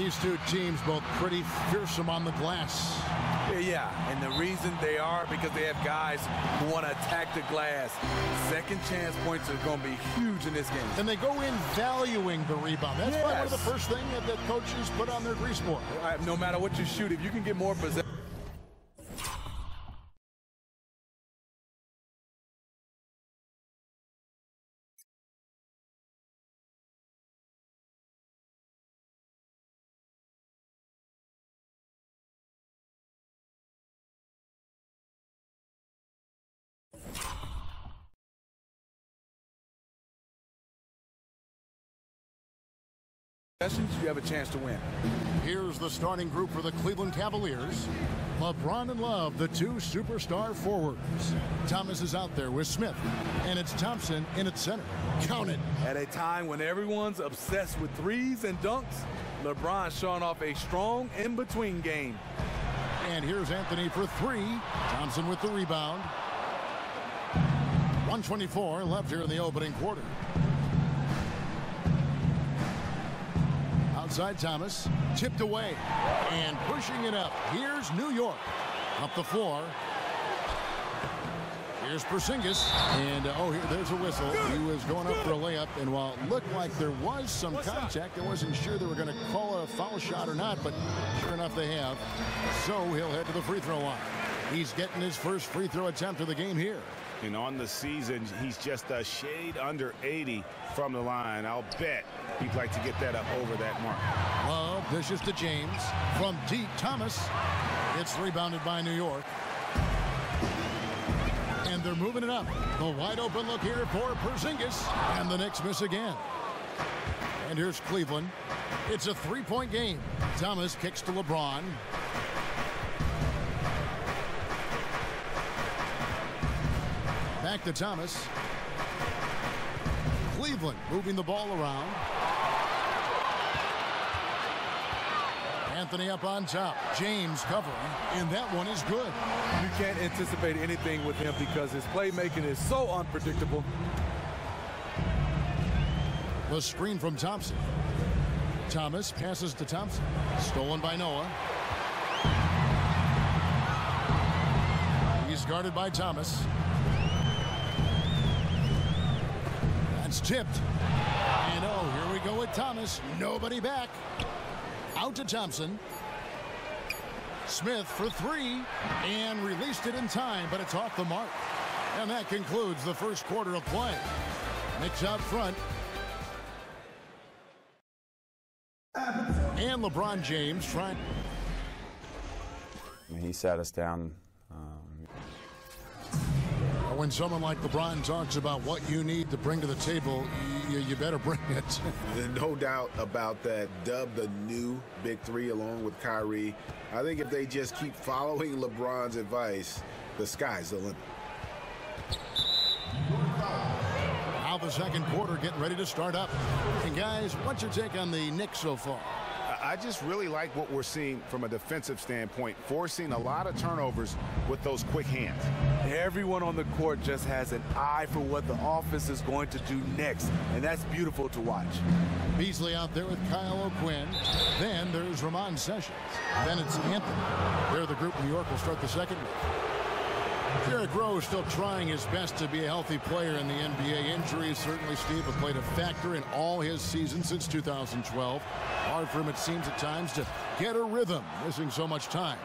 These two teams both pretty fearsome on the glass. Yeah, and the reason they are because they have guys who want to attack the glass. Second chance points are going to be huge in this game. And they go in valuing the rebound. That's probably one of the first things that coaches put on their grease board. No matter what you shoot, if you can get more possession. You have a chance to win. Here's the starting group for the Cleveland Cavaliers. LeBron and Love, the two superstar forwards. Thomas is out there with Smith, and it's Thompson in at center. Count it. At a time when everyone's obsessed with threes and dunks, LeBron showing off a strong in-between game. And here's Anthony for three. Thompson with the rebound. 1:24 left here in the opening quarter. Outside Thomas, tipped away, and pushing it up. Here's New York, up the floor. Here's Porzingis, and there's a whistle. He was going up for a layup, and while it looked like there was some contact, I wasn't sure they were going to call a foul shot or not, but sure enough they have. So he'll head to the free throw line. He's getting his first free throw attempt of the game here. And on the season, he's just a shade under 80 from the line. I'll bet he'd like to get that up over that mark. Love dishes to James. From deep, Thomas. It's rebounded by New York. And they're moving it up. The wide open look here for Porzingis. And the Knicks miss again. And here's Cleveland. It's a three-point game. Thomas kicks to LeBron. Back to Thomas. Cleveland moving the ball around. Anthony up on top. James covering, and that one is good. You can't anticipate anything with him because his playmaking is so unpredictable. The screen from Thompson. Thomas passes to Thompson. Stolen by Noah. He's guarded by Thomas. That's tipped. And here we go with Thomas. Nobody back. Out to Thompson. Smith for three. And released it in time, but it's off the mark. And that concludes the first quarter of play. Knicks out front. And LeBron James trying. He sat us down. When someone like LeBron talks about what you need to bring to the table, you better bring it. No doubt about that. Dubbed the new Big Three along with Kyrie. I think if they just keep following LeBron's advice, the sky's the limit. Now the second quarter getting ready to start up. And guys, what's your take on the Knicks so far? I just really like what we're seeing from a defensive standpoint, forcing a lot of turnovers with those quick hands. Everyone on the court just has an eye for what the offense is going to do next, and that's beautiful to watch. Beasley out there with Kyle O'Quinn. Then there's Ramon Sessions. Then it's Anthony. They're the group New York will start the second with. Derrick Rose still trying his best to be a healthy player in the NBA. Injuries certainly, Steve, have played a factor in all his seasons since 2012. Hard for him, it seems, at times to get a rhythm, missing so much time.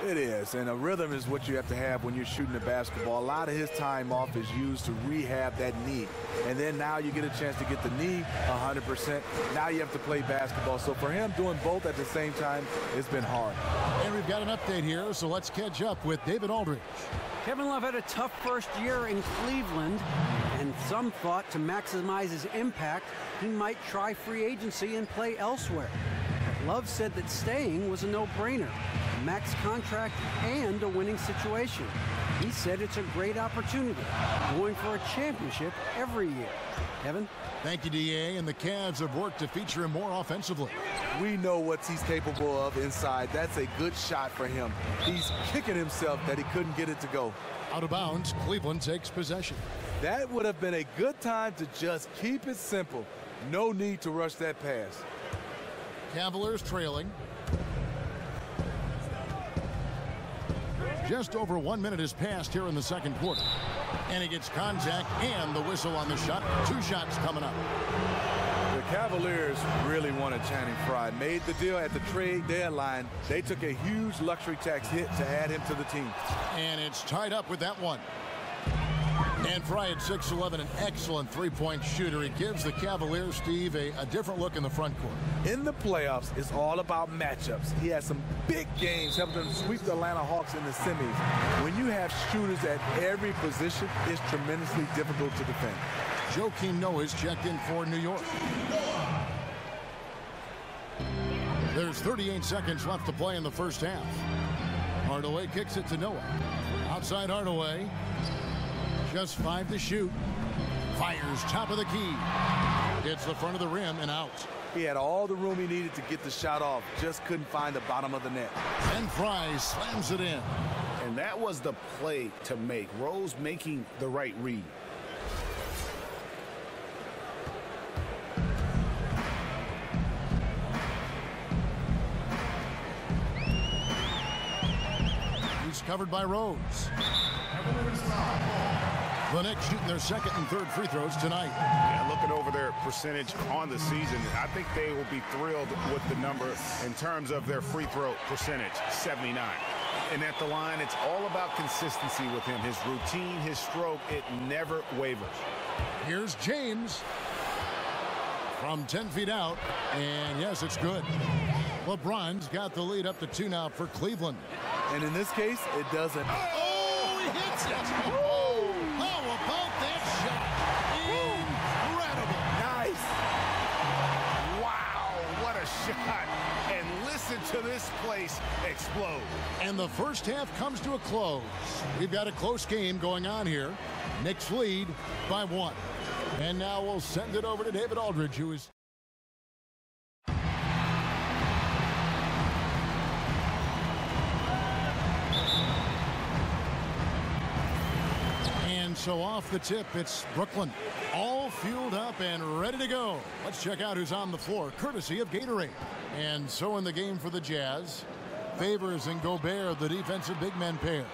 It is, and a rhythm is what you have to have when you're shooting the basketball. A lot of his time off is used to rehab that knee. And then now you get a chance to get the knee 100%. Now you have to play basketball. So for him, doing both at the same time, it's been hard. And we've got an update here, so let's catch up with David Aldridge. Kevin Love had a tough first year in Cleveland, and some thought to maximize his impact, he might try free agency and play elsewhere. Love said that staying was a no-brainer, a max contract and a winning situation. He said it's a great opportunity, going for a championship every year. Kevin? Thank you, D.A. And the Cavs have worked to feature him more offensively. We know what he's capable of inside. That's a good shot for him. He's kicking himself that he couldn't get it to go. Out of bounds, Cleveland takes possession. That would have been a good time to just keep it simple. No need to rush that pass. Cavaliers trailing. Just over 1 minute has passed here in the second quarter. And he gets contact and the whistle on the shot. 2 shots coming up. The Cavaliers really wanted Channing Frye. Made the deal at the trade deadline. They took a huge luxury tax hit to add him to the team. And it's tied up with that one. And Frye at 6'11", an excellent three-point shooter. He gives the Cavaliers, Steve, a different look in the front court. In the playoffs, it's all about matchups. He has some big games helping them sweep the Atlanta Hawks in the semis. When you have shooters at every position, it's tremendously difficult to defend. Joakim Noah is checked in for New York. There's 38 seconds left to play in the first half. Hardaway kicks it to Noah. Outside Hardaway. Just 5 to shoot. Fires top of the key. Hits the front of the rim and out. He had all the room he needed to get the shot off. Just couldn't find the bottom of the net. And Frye slams it in. And that was the play to make. Rose making the right read. He's covered by Rose. The Knicks shooting their second and third free throws tonight. Yeah, looking over their percentage on the season, I think they will be thrilled with the number in terms of their free throw percentage, 79. And at the line, it's all about consistency with him. His routine, his stroke, it never wavers. Here's James from 10 feet out. And yes, it's good. LeBron's got the lead up to 2 now for Cleveland. And in this case, it doesn't. Oh, he hits it. Oh, how about that shot? Incredible. Nice. Wow, what a shot. And listen to this place explode. And the first half comes to a close. We've got a close game going on here. Knicks lead by 1. And now we'll send it over to David Aldridge, who is... And so off the tip, it's Brooklyn. All fueled up and ready to go. Let's check out who's on the floor, courtesy of Gatorade. And so in the game for the Jazz, Favors and Gobert, the defensive big men pair.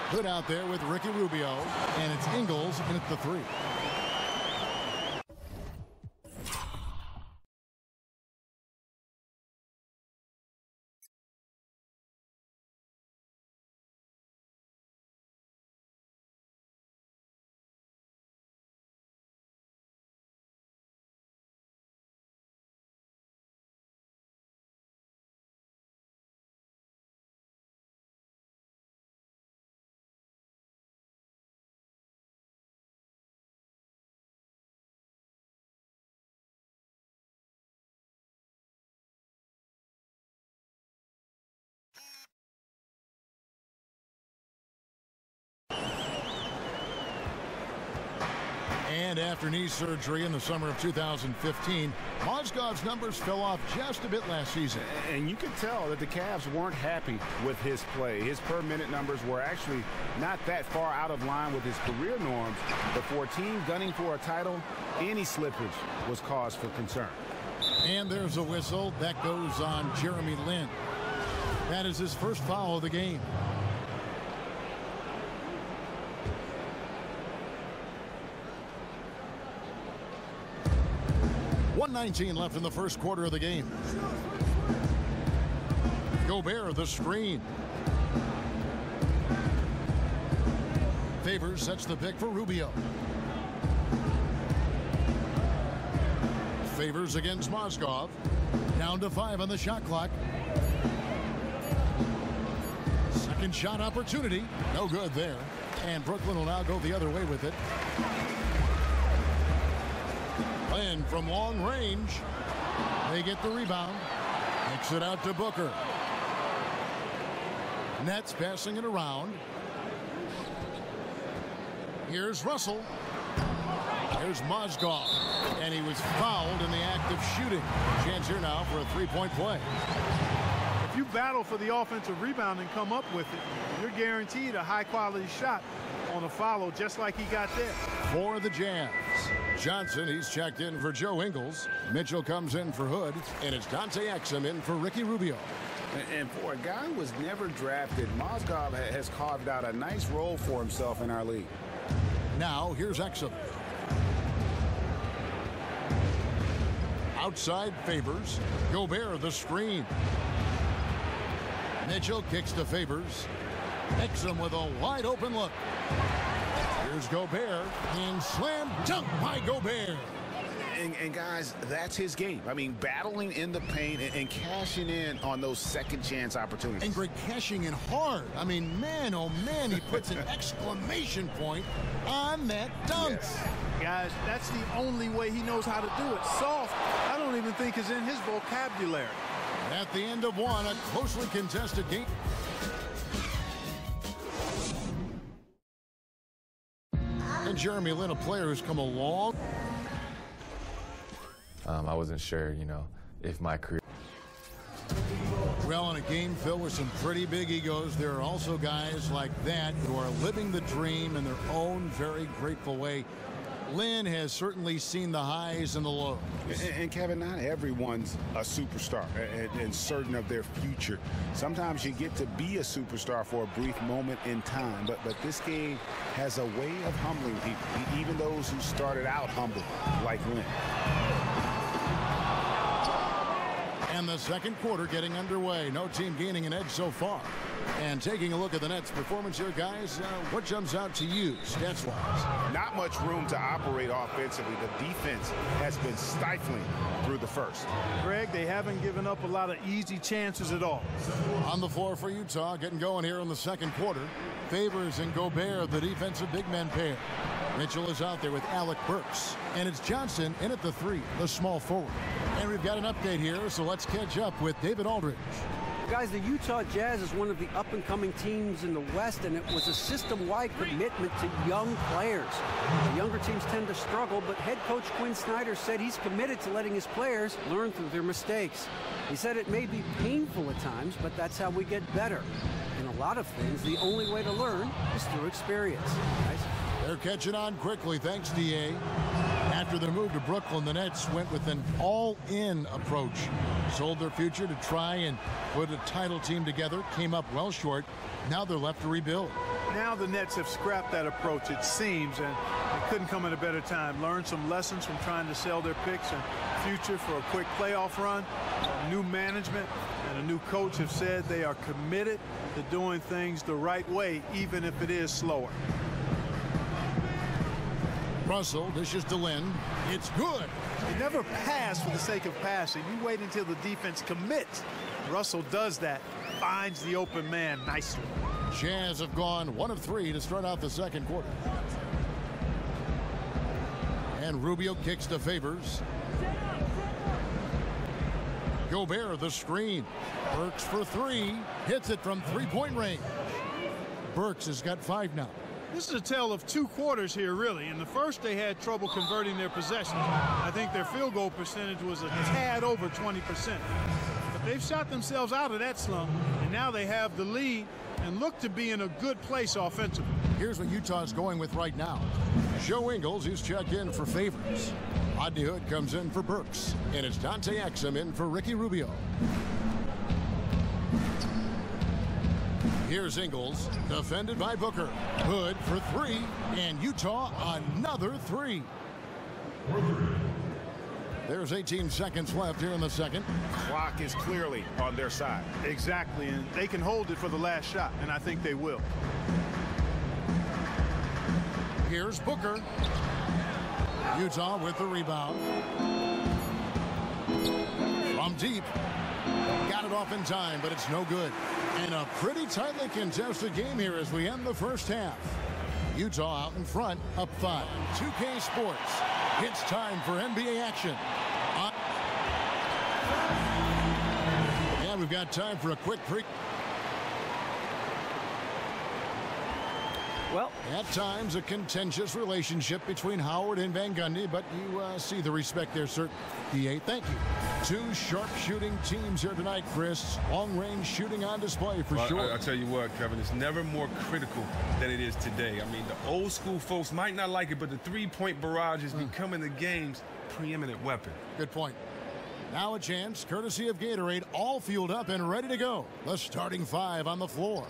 Hood out there with Ricky Rubio, and it's Ingles in at the 3. And after knee surgery in the summer of 2015, Mozgov's numbers fell off just a bit last season. And you could tell that the Cavs weren't happy with his play. His per-minute numbers were actually not that far out of line with his career norms. But for a team gunning for a title, any slippage was cause for concern. And there's a whistle that goes on Jeremy Lin. That is his first foul of the game. .119 left in the first quarter of the game. Gobert, the screen. Favors sets the pick for Rubio. Favors against Mozgov. Down to 5 on the shot clock. Second shot opportunity. No good there. And Brooklyn will now go the other way with it. Lin from long range. They get the rebound. Kicks it out to Booker. Nets passing it around. Here's Russell. Here's Mozgov. And he was fouled in the act of shooting. Chance here now for a three-point play. If you battle for the offensive rebound and come up with it, you're guaranteed a high-quality shot on a follow, just like he got there. For the Jazz, Johnson, he's checked in for Joe Ingles. Mitchell comes in for Hood, and it's Dante Exum in for Ricky Rubio. And for a guy who was never drafted, Mozgov has carved out a nice role for himself in our league. Now, here's Exum. Outside Favors. Gobert the screen. Mitchell kicks to Favors. Exum with a wide open look. Here's Gobert, and slam dunk by Gobert. And guys, that's his game. I mean, battling in the paint and cashing in on those second chance opportunities. And Greg cashing in hard. I mean, man, oh man, he puts an exclamation point on that dunk. Yes. Guys, that's the only way he knows how to do it. Soft, I don't even think is in his vocabulary. At the end of one, a closely contested game. And Jeremy Lin, a player who's come along. I wasn't sure, if my career. Well, in a game filled with some pretty big egos, there are also guys like that who are living the dream in their own very grateful way. Lin has certainly seen the highs and the lows. And Kevin, not everyone's a superstar and certain of their future. Sometimes you get to be a superstar for a brief moment in time, but this game has a way of humbling people, even those who started out humble, like Lin. And the second quarter getting underway. No team gaining an edge so far. And taking a look at the Nets' performance here, guys, what jumps out to you, stats-wise? Not much room to operate offensively. The defense has been stifling through the first. Greg, they haven't given up a lot of easy chances at all. On the floor for Utah, getting going here in the second quarter. Favors and Gobert, the defensive big men pair. Mitchell is out there with Alec Burks. And it's Johnson in at the three, the small forward. And we've got an update here, so let's catch up with David Aldridge. Guys, the Utah Jazz is one of the up-and-coming teams in the West, and it was a system-wide commitment to young players. The younger teams tend to struggle, but head coach Quinn Snyder said he's committed to letting his players learn through their mistakes. He said it may be painful at times, but that's how we get better. In a lot of things, the only way to learn is through experience. Guys? They're catching on quickly, thanks, D.A. After their move to Brooklyn, the Nets went with an all-in approach. Sold their future to try and put a title team together, came up well short. Now they're left to rebuild. Now the Nets have scrapped that approach, it seems, and it couldn't come at a better time. Learn some lessons from trying to sell their picks and future for a quick playoff run. New management and a new coach have said they are committed to doing things the right way, even if it is slower. Russell dishes to Lin. It's good. You never pass for the sake of passing. You wait until the defense commits. Russell does that, finds the open man nicely. Jazz have gone 1 of 3 to start out the second quarter. And Rubio kicks to Favors. Gobert the screen. Burks for 3. Hits it from three-point range. Burks has got 5 now. This is a tale of 2 quarters here, really. In the first, they had trouble converting their possessions. I think their field goal percentage was a tad over 20%. But they've shot themselves out of that slump, and now they have the lead and look to be in a good place offensively. Here's what Utah's going with right now. Joe Ingles, who's checked in for Favors. Rodney Hood comes in for Burks. And it's Dante Exum in for Ricky Rubio. Here's Ingles, defended by Booker. Hood for 3, and Utah another 3. There's 18 seconds left here in the second. Clock is clearly on their side. Exactly, and they can hold it for the last shot, and I think they will. Here's Booker. Utah with the rebound. From deep. Got it off in time, but it's no good. And a pretty tightly contested game here as we end the first half. Utah out in front, up 5. 2K Sports. It's time for NBA action. And we've got time for a quick pre. Well, at times a contentious relationship between Howard and Van Gundy, but you see the respect there, sir. DA, thank you. Two sharp-shooting teams here tonight, Chris. Long-range shooting on display for sure. I'll tell you what, Kevin, it's never more critical than it is today. I mean, the old school folks might not like it, but the three-point barrage is becoming the game's preeminent weapon. Good point. Now a chance, courtesy of Gatorade, all fueled up and ready to go. The starting five on the floor.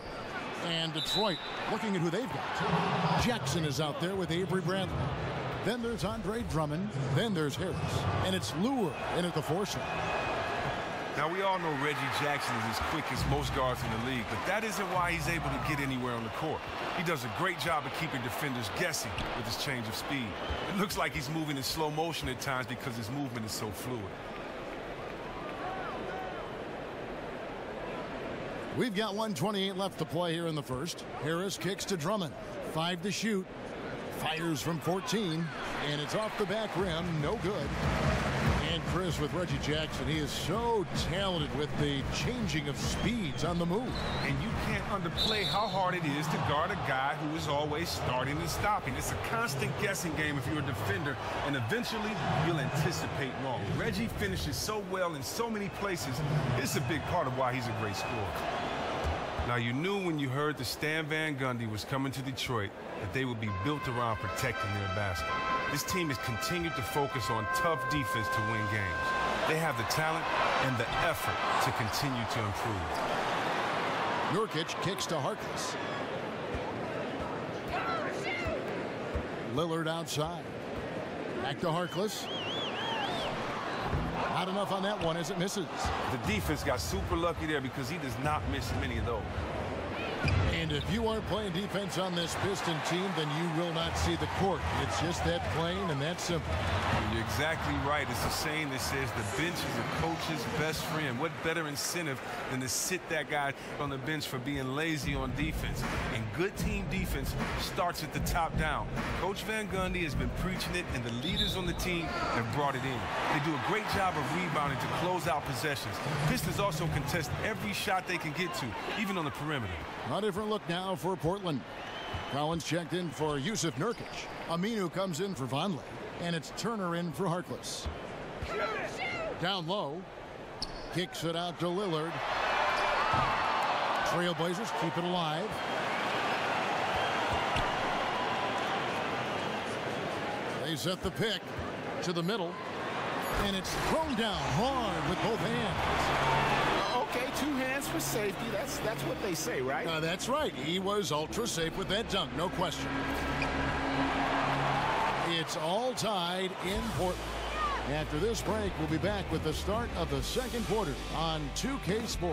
And Detroit looking at who they've got. Jackson is out there with Avery Bradley. Then there's Andre Drummond. Then there's Harris. And it's Lure in at the 4 slot. Now, we all know Reggie Jackson is as quick as most guards in the league, but that isn't why he's able to get anywhere on the court. He does a great job of keeping defenders guessing with his change of speed. It looks like he's moving in slow motion at times because his movement is so fluid. We've got 1:28 left to play here in the first. Harris kicks to Drummond. 5 to shoot. Fires from 14. And it's off the back rim. No good. And Chris, with Reggie Jackson, he is so talented with the changing of speeds on the move. And you can't underplay how hard it is to guard a guy who is always starting and stopping. It's a constant guessing game if you're a defender, and eventually you'll anticipate wrong. Reggie finishes so well in so many places. It's a big part of why he's a great scorer. Now, you knew when you heard that Stan Van Gundy was coming to Detroit that they would be built around protecting their basket. This team has continued to focus on tough defense to win games. They have the talent and the effort to continue to improve. Nurkic kicks to Harkless. Lillard outside. Back to Harkless. Not enough on that one as it misses. The defense got super lucky there because he does not miss many of those. And if you aren't playing defense on this Piston team, then you will not see the court. It's just that plain and that simple. You're exactly right. It's a saying that says the bench is a coach's best friend. What better incentive than to sit that guy on the bench for being lazy on defense? And good team defense starts at the top down. Coach Van Gundy has been preaching it, and the leaders on the team have brought it in. They do a great job of rebounding to close out possessions. Pistons also contest every shot they can get to, even on the perimeter. A different look now for Portland. Collins checked in for Yusuf Nurkic. Aminu comes in for Vonleh. And it's Turner in for Harkless. Down low. Kicks it out to Lillard. Trailblazers keep it alive. They set the pick to the middle. And it's thrown down hard with both hands. Okay, 2 hands for safety. That's what they say, right? That's right. He was ultra safe with that dunk, no question. It's all tied in Portland. After this break, we'll be back with the start of the second quarter on 2K Sports.